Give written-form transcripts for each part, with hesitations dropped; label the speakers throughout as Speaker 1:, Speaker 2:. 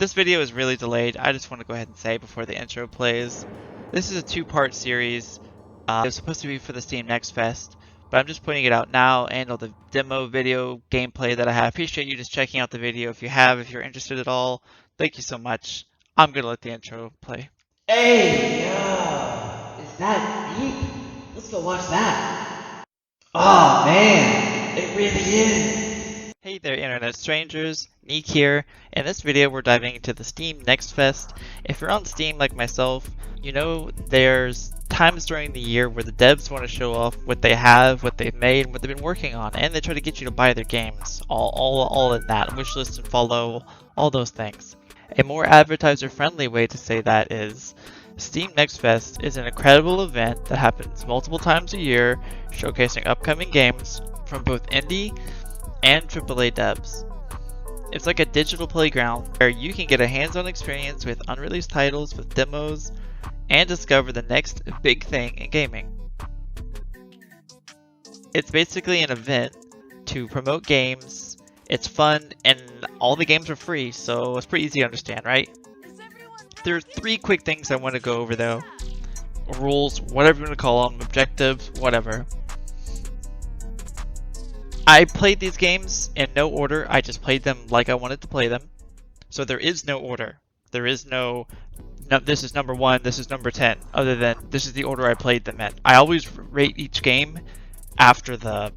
Speaker 1: This video is really delayed. I just want to go ahead and say before the intro plays. This is a two-part series. It was supposed to be for the SteamnextFest, but I'm just putting it out now and all the demo video gameplay that I have. Appreciate you just checking out the video if you're interested at all. Thank you so much. I'm going to let the intro play.
Speaker 2: Hey, yo, is that Neek? Let's go watch that. Oh man, it really is.
Speaker 1: Hey there, internet strangers. Neek here. In this video, we're diving into the SteamnextFest. If you're on Steam like myself, you know there's times during the year where the devs want to show off what they have, what they've made, what they've been working on, and they try to get you to buy their games. All in that. Wishlist and follow, all those things. A more advertiser-friendly way to say that is SteamnextFest is an incredible event that happens multiple times a year, showcasing upcoming games from both indie and AAA devs. It's like a digital playground where you can get a hands-on experience with unreleased titles, with demos, and discover the next big thing in gaming. It's basically an event to promote games. It's fun, and all the games are free, so it's pretty easy to understand, right? There are three quick things I want to go over though. Rules, whatever you want to call them, objectives, whatever. I played these games in no order. I just played them like I wanted to play them. So there is no order. There is no this is number 1, this is number 10, other than this is the order I played them in. I always rate each game after the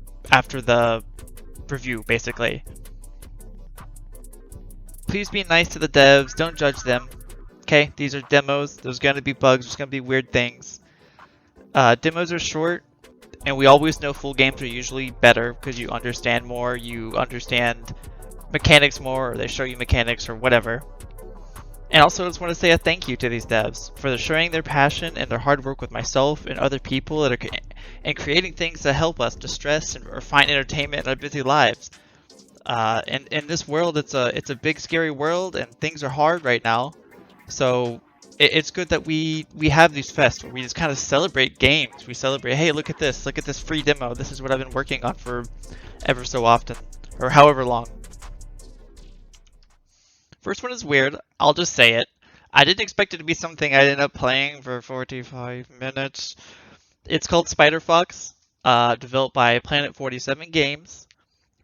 Speaker 1: review, basically. Please be nice to the devs, don't judge them. Okay, these are demos. There's gonna be bugs, there's gonna be weird things. Demos are short. And we always know full games are usually better because you understand more, you understand mechanics more, or they show you mechanics or whatever. And also I just want to say a thank you to these devs for sharing their passion and their hard work with myself and other people that are and creating things that help us distress or find entertainment in our busy lives. And in this world, it's a big scary world and things are hard right now. So it's good that we have these fests where we just kind of celebrate games. We celebrate, hey, look at this free demo. This is what I've been working on for ever so often, or however long. First one is weird. I'll just say it. I didn't expect it to be something I ended up playing for 45 minutes. It's called SPIDERFOX, developed by Planet 47 Games.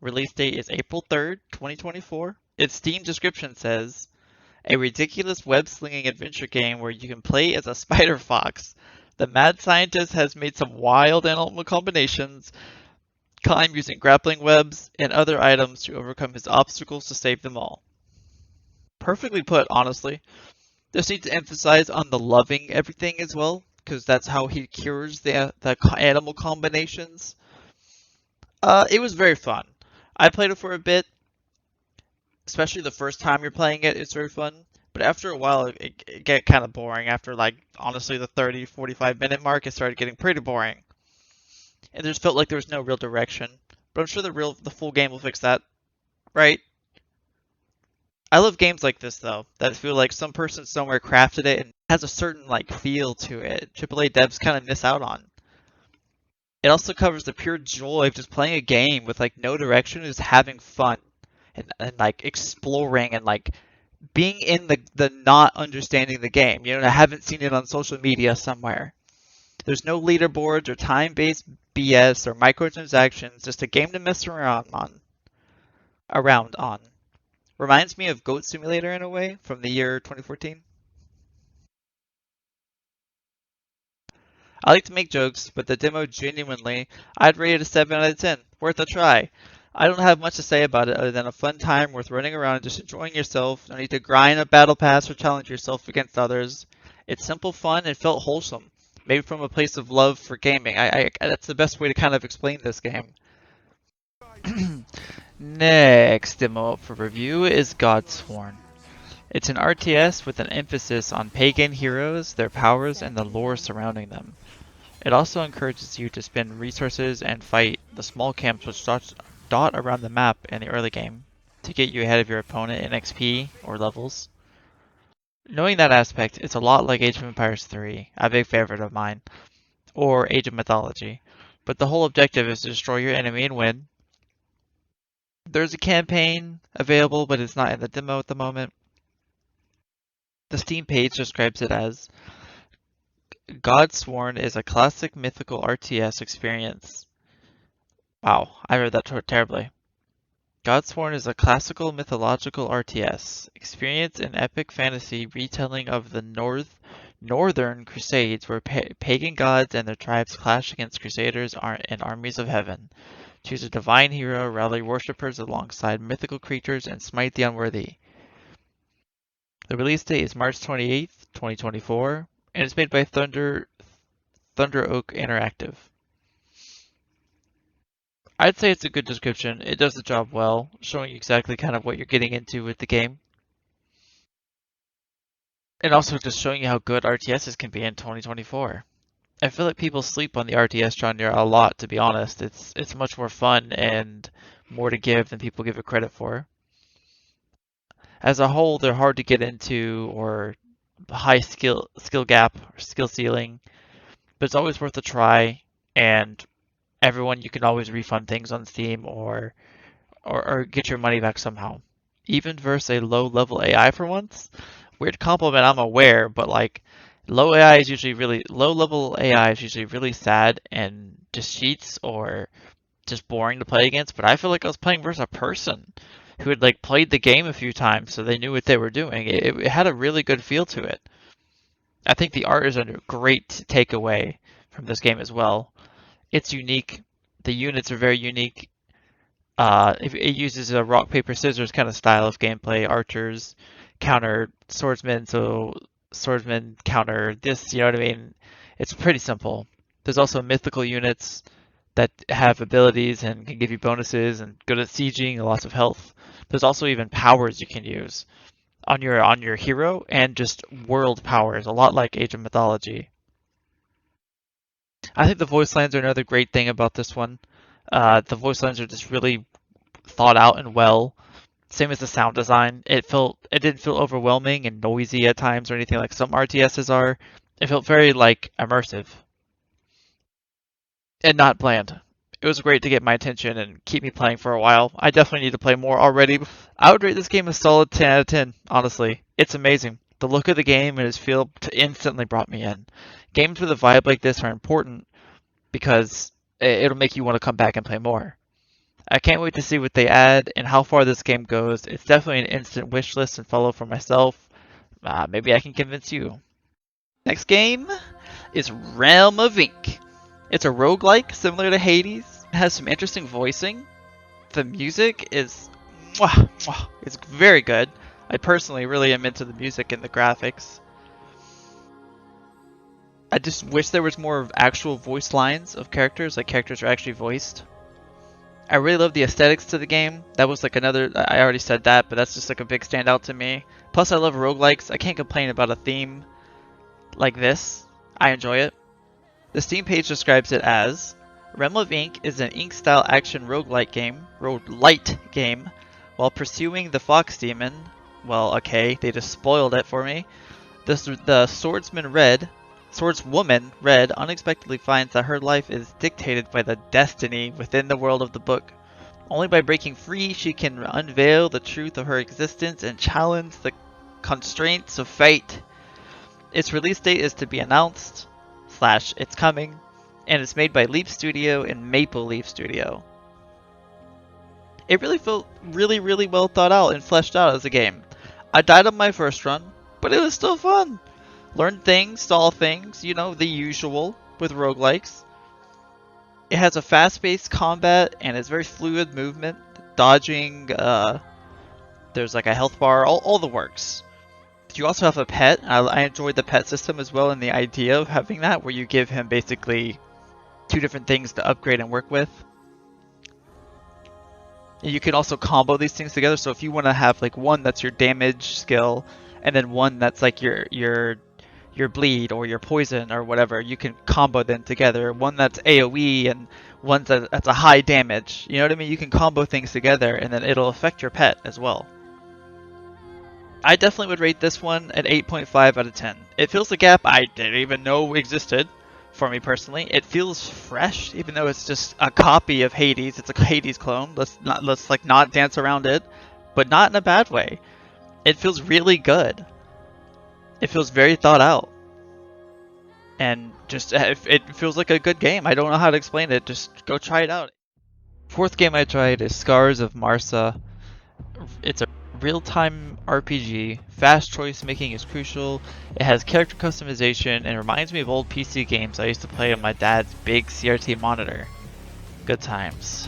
Speaker 1: Release date is April 3rd, 2024. Its Steam description says, a ridiculous web-slinging adventure game where you can play as a spider fox. The mad scientist has made some wild animal combinations, climb using grappling webs and other items to overcome his obstacles to save them all. Perfectly put, honestly. This needs to emphasize on the loving everything as well, because that's how he cures the animal combinations. It was very fun. I played it for a bit. Especially the first time you're playing it, it's very fun. But after a while, it get kind of boring. After, like, honestly, the 30-45 minute mark, it started getting pretty boring. And it just felt like there was no real direction. But I'm sure the full game will fix that. Right? I love games like this, though, that feel like some person somewhere crafted it and has a certain, like, feel to it. AAA devs kind of miss out on. It also covers the pure joy of just playing a game with, like, no direction and just having fun. And like exploring and like being in the not understanding the game. You know, I haven't seen it on social media somewhere. There's no leaderboards or time-based BS or microtransactions, just a game to mess around on. Reminds me of Goat Simulator in a way from the year 2014. I like to make jokes, but the demo genuinely, I'd rate it a 7 out of 10. Worth a try. I don't have much to say about it other than a fun time worth running around and just enjoying yourself. No need to grind a battle pass or challenge yourself against others. It's simple fun and felt wholesome. Maybe from a place of love for gaming. That's the best way to kind of explain this game. Next demo up for review is Godsworn. It's an RTS with an emphasis on pagan heroes, their powers, and the lore surrounding them. It also encourages you to spend resources and fight the small camps which dot around the map in the early game to get you ahead of your opponent in XP or levels. Knowing that aspect, it's a lot like Age of Empires 3, a big favorite of mine, or Age of Mythology, but the whole objective is to destroy your enemy and win. There's a campaign available, but it's not in the demo at the moment. The Steam page describes it as Godsworn is a classic mythical RTS experience. Wow, I read that terribly. Godsworn is a classical mythological RTS experience an epic fantasy retelling of the Northern Crusades where pagan gods and their tribes clash against crusaders and armies of heaven. Choose a divine hero, rally worshippers alongside mythical creatures, and smite the unworthy. The release date is March 28th, 2024, and it's made by Thunder Oak Interactive. I'd say it's a good description. It does the job well, showing you exactly kind of what you're getting into with the game. And also just showing you how good RTSs can be in 2024. I feel like people sleep on the RTS genre a lot, to be honest. It's much more fun and more to give than people give it credit for. As a whole, they're hard to get into or high skill gap or skill ceiling, but it's always worth a try, and everyone, you can always refund things on Steam or get your money back somehow. Even versus a low level AI for once. Weird compliment, I'm aware, but like low level AI is usually really sad and just cheats or just boring to play against. But I feel like I was playing versus a person who had like played the game a few times, so they knew what they were doing. It had a really good feel to it. I think the art is a great takeaway from this game as well. It's unique. The units are very unique. It uses a rock, paper, scissors kind of style of gameplay. Archers counter swordsmen, so swordsmen counter this, you know what I mean? It's pretty simple. There's also mythical units that have abilities and can give you bonuses and good at sieging and lots of health. There's also even powers you can use on your hero and just world powers, a lot like Age of Mythology. I think the voice lines are another great thing about this one. The voice lines are just really thought out and well. Same as the sound design. It didn't feel overwhelming and noisy at times or anything like some RTSs are. It felt very like immersive and not bland. It was great to get my attention and keep me playing for a while. I definitely need to play more already. I would rate this game a solid 10 out of 10, honestly. It's amazing. The look of the game and its feel instantly brought me in. Games with a vibe like this are important because it'll make you want to come back and play more. I can't wait to see what they add and how far this game goes. It's definitely an instant wish list and follow for myself. Maybe I can convince you. Next game is Realm of Ink. It's a roguelike similar to Hades. It has some interesting voicing. The music is it's very good. I personally really am into the music and the graphics. I just wish there was more of actual voice lines of characters, like characters are actually voiced. I really love the aesthetics to the game. That was like another, I already said that, but that's just like a big standout to me. Plus I love roguelikes. I can't complain about a theme like this. I enjoy it. The Steam page describes it as Realm of Ink is an ink-style action roguelite game. While pursuing the Fox Demon, well, okay, they just spoiled it for me. The Swordswoman Red unexpectedly finds that her life is dictated by the destiny within the world of the book. Only by breaking free she can unveil the truth of her existence and challenge the constraints of fate. Its release date is to be announced / it's coming, and it's made by Leap Studio and Maple Leaf Studio. It really felt really well thought out and fleshed out as a game. I died on my first run, but it was still fun. Learn things, stall things, you know, the usual with roguelikes. It has a fast-paced combat and it's very fluid movement, dodging, there's like a health bar, all the works. You also have a pet. I enjoyed the pet system as well and the idea of having that where you give him basically 2 different things to upgrade and work with. And you can also combo these things together, so if you want to have like one that's your damage skill and then one that's like your bleed or your poison or whatever, you can combo them together. One that's AoE and one that's a high damage. You know what I mean? You can combo things together and then it'll affect your pet as well. I definitely would rate this one at 8.5 out of 10. It fills a gap I didn't even know existed for me personally. It feels fresh, even though it's just a copy of Hades. It's a Hades clone. Let's not dance around it, but not in a bad way. It feels really good. It feels very thought out. And just, it feels like a good game. I don't know how to explain it. Just go try it out. Fourth game I tried is Scars of Marsa. It's a real-time RPG. Fast choice making is crucial. It has character customization and reminds me of old PC games I used to play on my dad's big CRT monitor. Good times.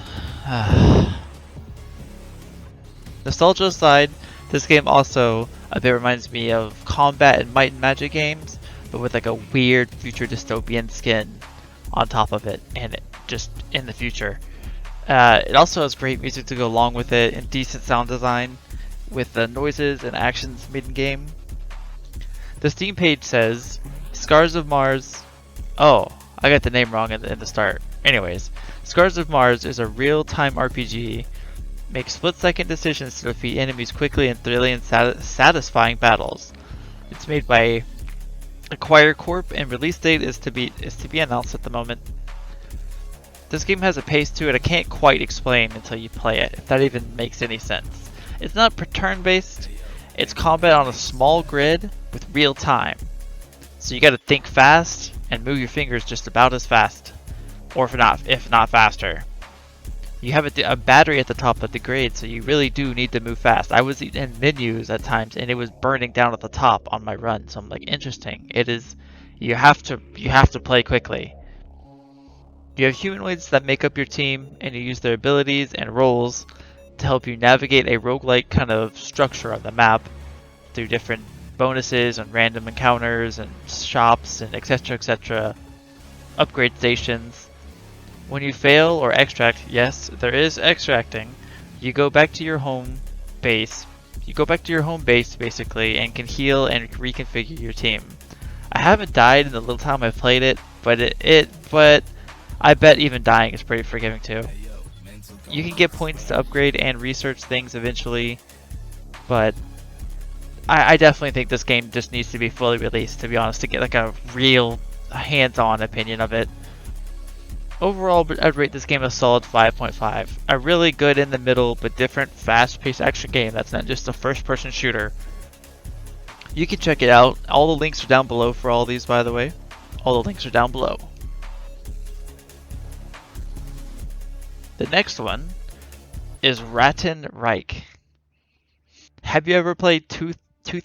Speaker 1: Nostalgia aside, this game also a bit reminds me of Combat and Might and Magic games, but with like a weird future dystopian skin on top of it, and it just in the future. It also has great music to go along with it and decent sound design with the noises and actions mid-game. The Steam page says, Scars of Mars... Oh, I got the name wrong in the start. Anyways, Scars of Mars is a real-time RPG. Make split-second decisions to defeat enemies quickly in thrilling and satisfying battles. It's made by Acquire Corp and release date is to be announced at the moment. This game has a pace to it I can't quite explain until you play it, if that even makes any sense. It's not turn-based, it's combat on a small grid with real time. So you gotta think fast and move your fingers just about as fast, or if not faster. You have a battery at the top of the grid, so you really do need to move fast. I was in menus at times and it was burning down at the top on my run, so I'm like, interesting. It is, you have to play quickly. You have humanoids that make up your team, and you use their abilities and roles to help you navigate a roguelike kind of structure on the map through different bonuses and random encounters and shops and etc. Upgrade stations. When you fail or extract, yes, there is extracting, you go back to your home base. You go back to your home base basically and can heal and reconfigure your team. I haven't died in the little time I've played it, but I bet even dying is pretty forgiving too. You can get points to upgrade and research things eventually, but I definitely think this game just needs to be fully released, to be honest, to get like a real hands-on opinion of it. Overall, I'd rate this game a solid 5.5. A really good in the middle but different fast-paced action game that's not just a first-person shooter. You can check it out. All the links are down below for all these, by the way. All the links are down below. The next one is RATTEN REICHE. Have you ever played Tooth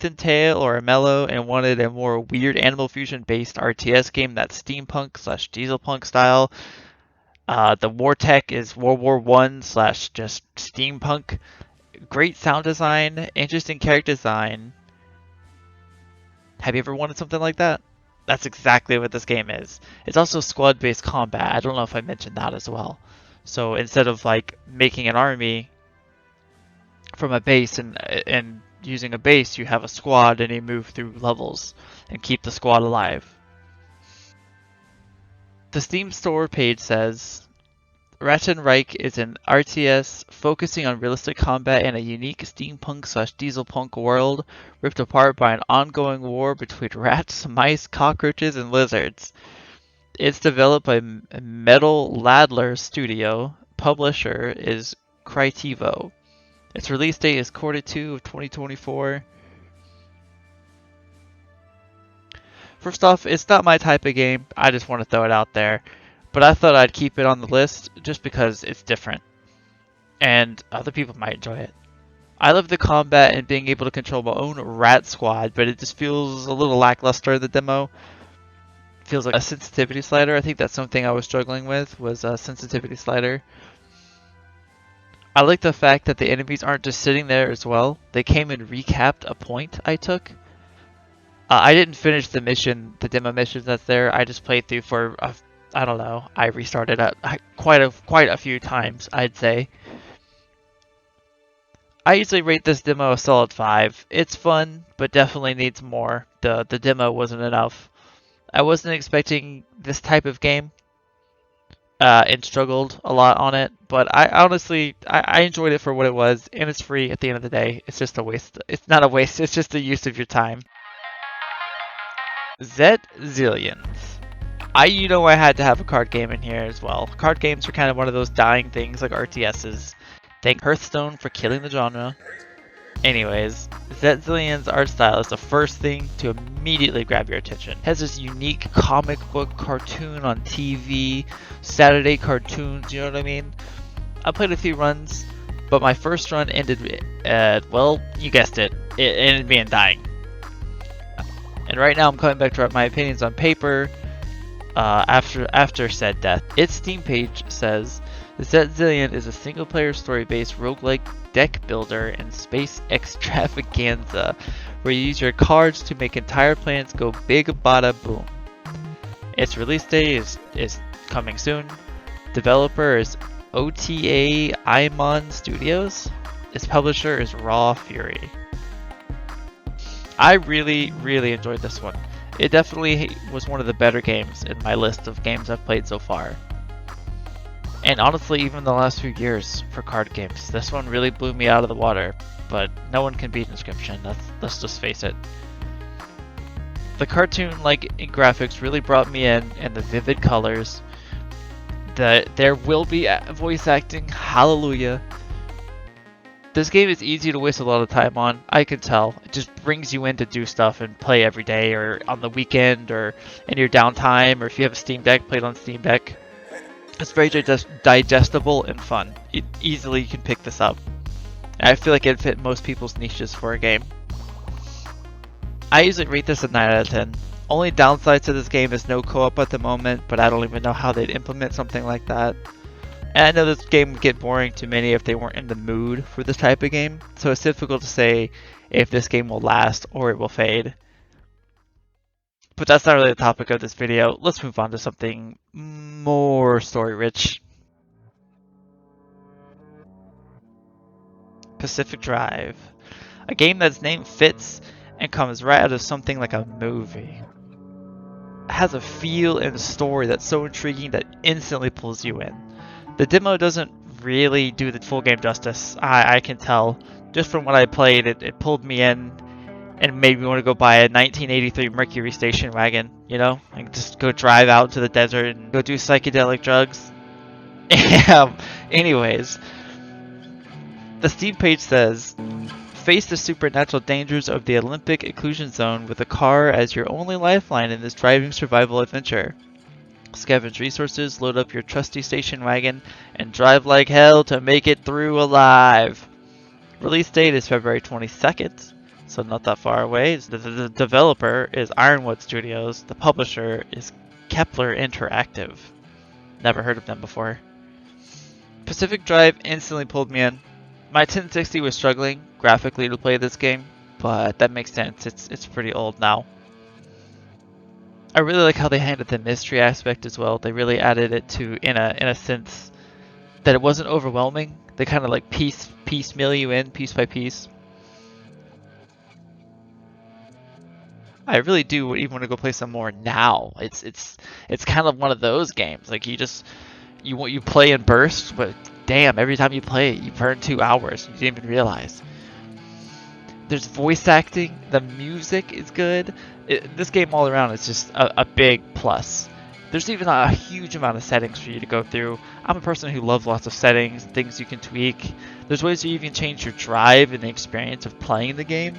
Speaker 1: and Tail or Mellow and wanted a more weird Animal Fusion based RTS game that's steampunk/dieselpunk style? The war tech is World War I / just steampunk. Great sound design, interesting character design. Have you ever wanted something like that? That's exactly what this game is. It's also squad-based combat. I don't know if I mentioned that as well. So instead of like making an army from a base and using a base, you have a squad and you move through levels and keep the squad alive. The Steam store page says, RATTEN REICHE is an RTS focusing on realistic combat in a unique steampunk/dieselpunk world ripped apart by an ongoing war between rats, mice, cockroaches, and lizards. It's developed by Metal Ladler Studio. Publisher is Critivo. Its release date is Q2 of 2024. First off, it's not my type of game. I just want to throw it out there. But I thought I'd keep it on the list just because it's different. And other people might enjoy it. I love the combat and being able to control my own rat squad, but it just feels a little lackluster in the demo. Feels like a sensitivity slider. I think that's something I was struggling with, was a sensitivity slider. I like the fact that the enemies aren't just sitting there as well. They came and recapped a point I took. I didn't finish the demo mission that's there. I just played through for, I don't know, I restarted it quite a few times, I'd say. I usually rate this demo a solid 5. It's fun, but definitely needs more. The demo wasn't enough. I wasn't expecting this type of game, and struggled a lot on it, but I honestly enjoyed it for what it was, and it's free at the end of the day. It's just a waste. It's not a waste, it's just a use of your time. Zet Zillions. I had to have a card game in here as well. Card games are kind of one of those dying things like RTSs. Thank Hearthstone for killing the genre. Anyways, Zet Zillions' art style is the first thing to immediately grab your attention. It has this unique comic book cartoon on TV, Saturday cartoons, you know what I mean? I played a few runs, but my first run ended at, well, you guessed it, it ended me in dying. And right now I'm coming back to write my opinions on paper after said death. Its Steam page says, Zet Zillion is a single-player story-based roguelike deck builder and space extravaganza where you use your cards to make entire planets go big bada boom. Its release date is coming soon. Developer is OTA Imon Studios. Its publisher is Raw Fury. I really enjoyed this one. It definitely was one of the better games in my list of games I've played so far. And honestly, even the last few years for card games, this one really blew me out of the water, but no one can beat Inscription, let's just face it. The cartoon-like graphics really brought me in, and the vivid colors. There will be voice acting, hallelujah. This game is easy to waste a lot of time on, I can tell. It just brings you in to do stuff and play every day, or on the weekend, or in your downtime, or if you have a Steam Deck, play it on Steam Deck. It's very digestible and fun. It easily can pick this up. I feel like it'd fit most people's niches for a game. I usually rate this a 9 out of 10. Only downside to this game is no co-op at the moment, but I don't even know how they'd implement something like that. And I know this game would get boring to many if they weren't in the mood for this type of game, so it's difficult to say if this game will last or it will fade. But that's not really the topic of this video. Let's move on to something more story-rich. Pacfic Drive. A game that's name fits and comes right out of something like a movie. It has a feel and a story that's so intriguing that instantly pulls you in. The demo doesn't really do the full game justice, I can tell. Just from what I played, it pulled me in and made me want to go buy a 1983 Mercury station wagon, you know? Like just go drive out to the desert and go do psychedelic drugs. Anyways, the Steam page says, face the supernatural dangers of the Olympic Inclusion Zone with a car as your only lifeline in this driving survival adventure. Scavenge resources, load up your trusty station wagon, and drive like hell to make it through alive. Release date is February 22nd, so not that far away. The developer is Ironwood Studios. The publisher is Kepler Interactive. Never heard of them before. Pacfic Drive instantly pulled me in. My 1060 was struggling graphically to play this game, but that makes sense. It's pretty old now. I really like how they handled the mystery aspect as well. They really added it to in a sense that it wasn't overwhelming. They kind of like piecemeal you in piece by piece. I really do even want to go play some more now. It's kind of one of those games. Like you play in bursts, but damn, every time you play it, you burn 2 hours. You didn't even realize. There's voice acting. The music is good. This game all around is just a big plus. There's even a huge amount of settings for you to go through. I'm a person who loves lots of settings, things you can tweak. There's ways to even change your drive and the experience of playing the game.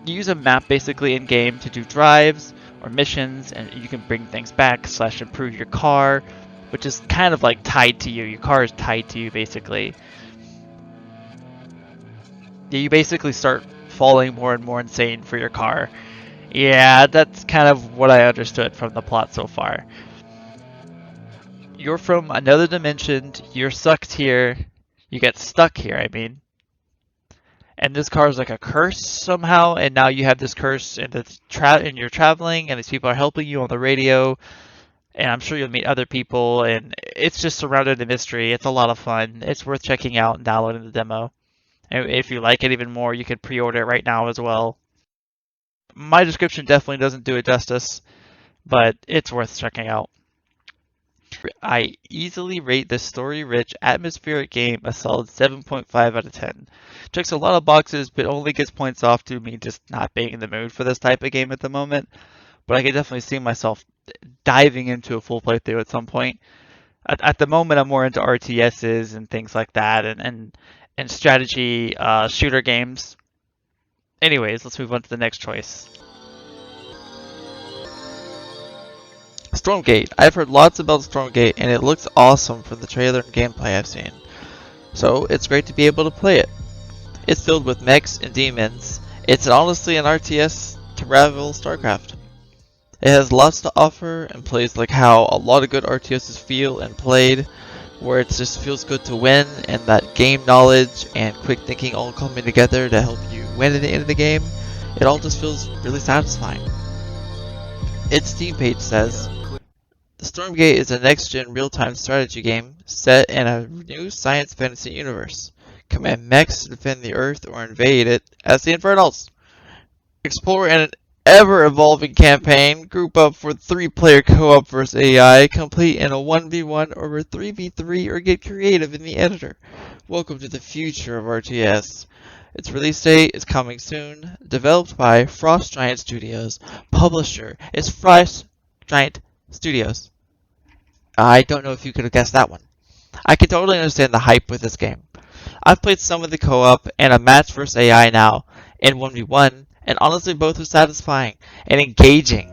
Speaker 1: You use a map basically in game to do drives or missions, and you can bring things back / improve your car, which is kind of like tied to you. Your car is tied to you basically. You basically start falling more and more insane for your car. Yeah, that's kind of what I understood from the plot so far. You're from another dimension, you're sucked here, you get stuck here, I mean. And this car is like a curse somehow, and now you have this curse and you're traveling, and these people are helping you on the radio, and I'm sure you'll meet other people, and it's just surrounded in mystery. It's a lot of fun. It's worth checking out and downloading the demo. And if you like it even more, you can pre-order it right now as well. My description definitely doesn't do it justice, but it's worth checking out. I easily rate this story-rich, atmospheric game a solid 7.5 out of 10. Checks a lot of boxes, but only gets points off to me just not being in the mood for this type of game at the moment. But I can definitely see myself diving into a full playthrough at some point. At the moment, I'm more into RTSs and things like that, and strategy shooter games. Anyways, let's move on to the next choice. Stormgate. I've heard lots about Stormgate, and it looks awesome from the trailer and gameplay I've seen. So it's great to be able to play it. It's filled with mechs and demons. It's honestly an RTS to rival StarCraft. It has lots to offer and plays like how a lot of good RTSs feel and played, where it just feels good to win and that game knowledge and quick thinking all coming together to help you win at the end of the game. It all just feels really satisfying. Its Steam page says, the Stormgate is a next-gen real-time strategy game set in a new science fantasy universe. Command mechs to defend the Earth or invade it as the Infernals. Explore in an ever-evolving campaign. Group up for 3-player co-op versus AI. Complete in a 1v1 or a 3v3 or get creative in the editor. Welcome to the future of RTS. Its release date is coming soon. Developed by Frost Giant Studios. Publisher is Frost Giant Studios. I don't know if you could have guessed that one. I can totally understand the hype with this game. I've played some of the co-op and a match versus AI now in 1v1, and honestly both are satisfying and engaging.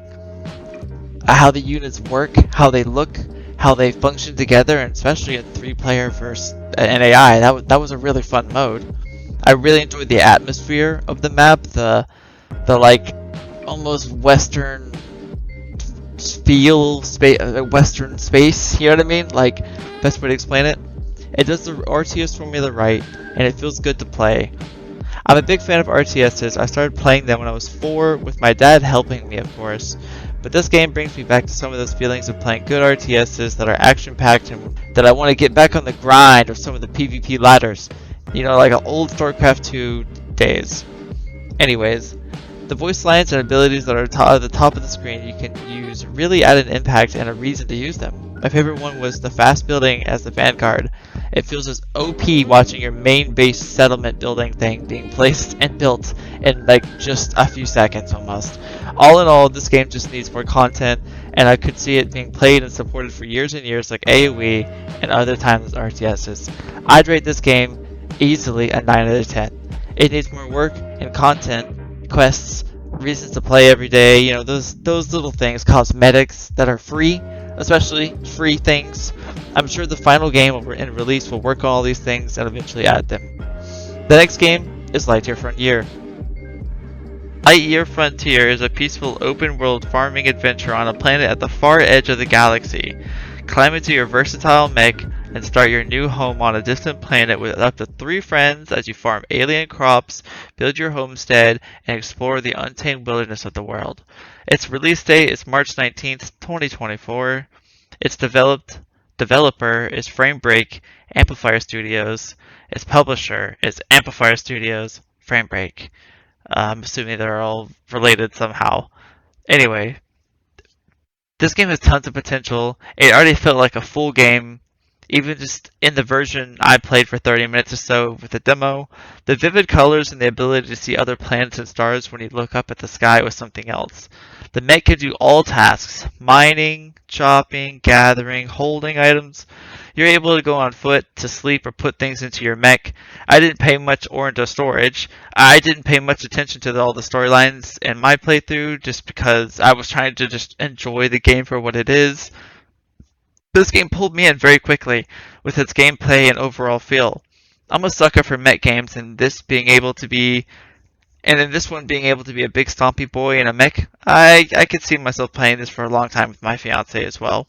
Speaker 1: How the units work, how they look, how they function together, and especially in 3-player versus an AI, that was a really fun mode. I really enjoyed the atmosphere of the map, the like almost western feel, western space, you know what I mean? Like, best way to explain it. It does the RTS formula right, and it feels good to play. I'm a big fan of RTSs. I started playing them when I was 4, with my dad helping me, of course. But this game brings me back to some of those feelings of playing good RTSs that are action-packed and that I want to get back on the grind or some of the PvP ladders. You know, like an old StarCraft 2 days. Anyways, the voice lines and abilities that are at the top of the screen you can use really add an impact and a reason to use them. My favorite one was the fast building as the Vanguard. It feels as OP watching your main base settlement building thing being placed and built in like just a few seconds almost. All in all, this game just needs more content, and I could see it being played and supported for years and years like AoE and other timeless RTSs. I'd rate this game easily a 9 out of 10. It needs more work and content, quests, reasons to play every day, you know, those little things, cosmetics that are free, especially free things. I'm sure the final game and release will work on all these things and eventually add them. The next game is Lightyear Frontier. Lightyear Frontier is a peaceful open-world farming adventure on a planet at the far edge of the galaxy. Climb into your versatile mech and start your new home on a distant planet with up to 3 friends as you farm alien crops, build your homestead, and explore the untamed wilderness of the world. Its release date is March 19th, 2024. Its developer is Framebreak Amplifier Studios. Its publisher is Amplifier Studios Framebreak. I'm assuming they're all related somehow. Anyway, this game has tons of potential. It already felt like a full game, even just in the version I played for 30 minutes or so with the demo. The vivid colors and the ability to see other planets and stars when you look up at the sky was something else. The mech can do all tasks: mining, chopping, gathering, holding items. You're able to go on foot, to sleep, or put things into your mech. I didn't pay much or into storage. I didn't pay much attention to all the storylines in my playthrough just because I was trying to just enjoy the game for what it is. This game pulled me in very quickly with its gameplay and overall feel. I'm a sucker for mech games, and in this one being able to be a big stompy boy in a mech, I could see myself playing this for a long time with my fiance as well.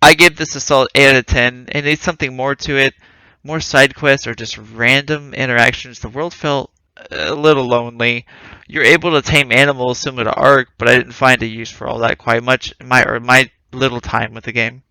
Speaker 1: I give this a solid 8 out of 10. It needs something more to it, more side quests or just random interactions. The world felt a little lonely. You're able to tame animals similar to Ark, but I didn't find a use for all that quite much in my little time with the game.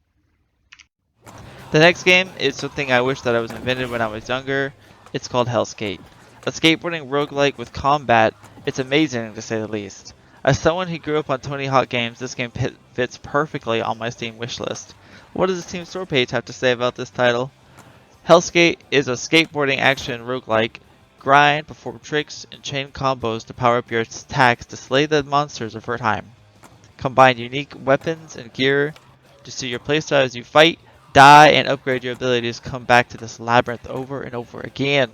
Speaker 1: The next game is something I wish that I was invented when I was younger. It's called Helskate. A skateboarding roguelike with combat. It's amazing to say the least. As someone who grew up on Tony Hawk games, this game fits perfectly on my Steam wishlist. What does the Steam store page have to say about this title? Helskate is a skateboarding action roguelike. Grind, perform tricks, and chain combos to power up your attacks to slay the monsters of her time. Combine unique weapons and gear to suit your playstyle as you fight, die and upgrade your abilities, come back to this labyrinth over and over again.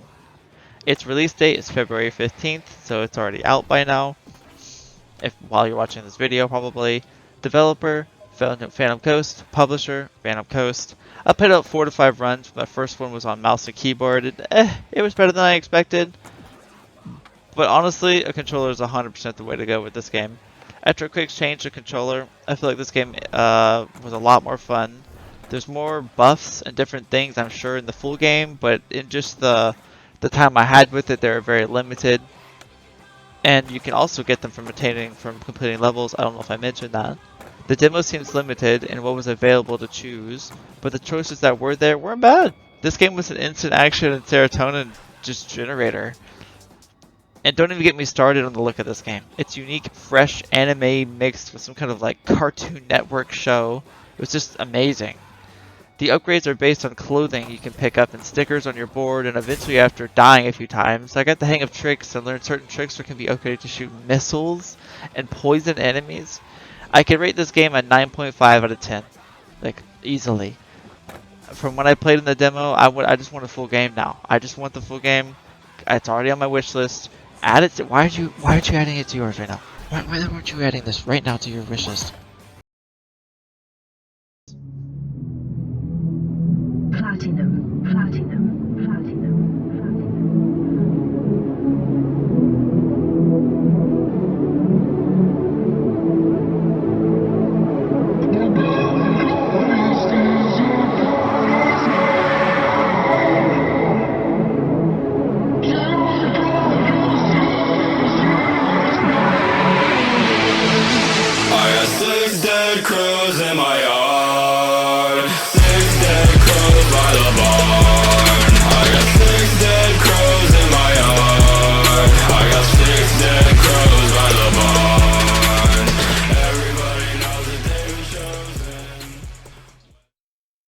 Speaker 1: Its release date is February 15th, so it's already out by now. If while you're watching this video, probably. Developer, Phantom Coast. Publisher, Phantom Coast. I played out 4 to 5 runs. My first one was on mouse and keyboard. It was better than I expected. But honestly, a controller is 100% the way to go with this game. After a quick change to controller, I feel like this game was a lot more fun. There's more buffs and different things, I'm sure, in the full game, but in just the time I had with it, they were very limited. And you can also get them from completing levels. I don't know if I mentioned that. The demo seems limited in what was available to choose, but the choices that were there weren't bad. This game was an instant action and serotonin just generator. And don't even get me started on the look of this game. It's unique, fresh anime mixed with some kind of like Cartoon Network show. It was just amazing. The upgrades are based on clothing you can pick up and stickers on your board, and eventually after dying a few times, I got the hang of tricks and learned certain tricks that can be upgraded to shoot missiles and poison enemies. I can rate this game a 9.5 out of 10. Like, easily. From when I played in the demo, I just want a full game now. I just want the full game. It's already on my wish list. Add it to, why aren't you adding it to yours right now? Why aren't you adding this right now to your wish list?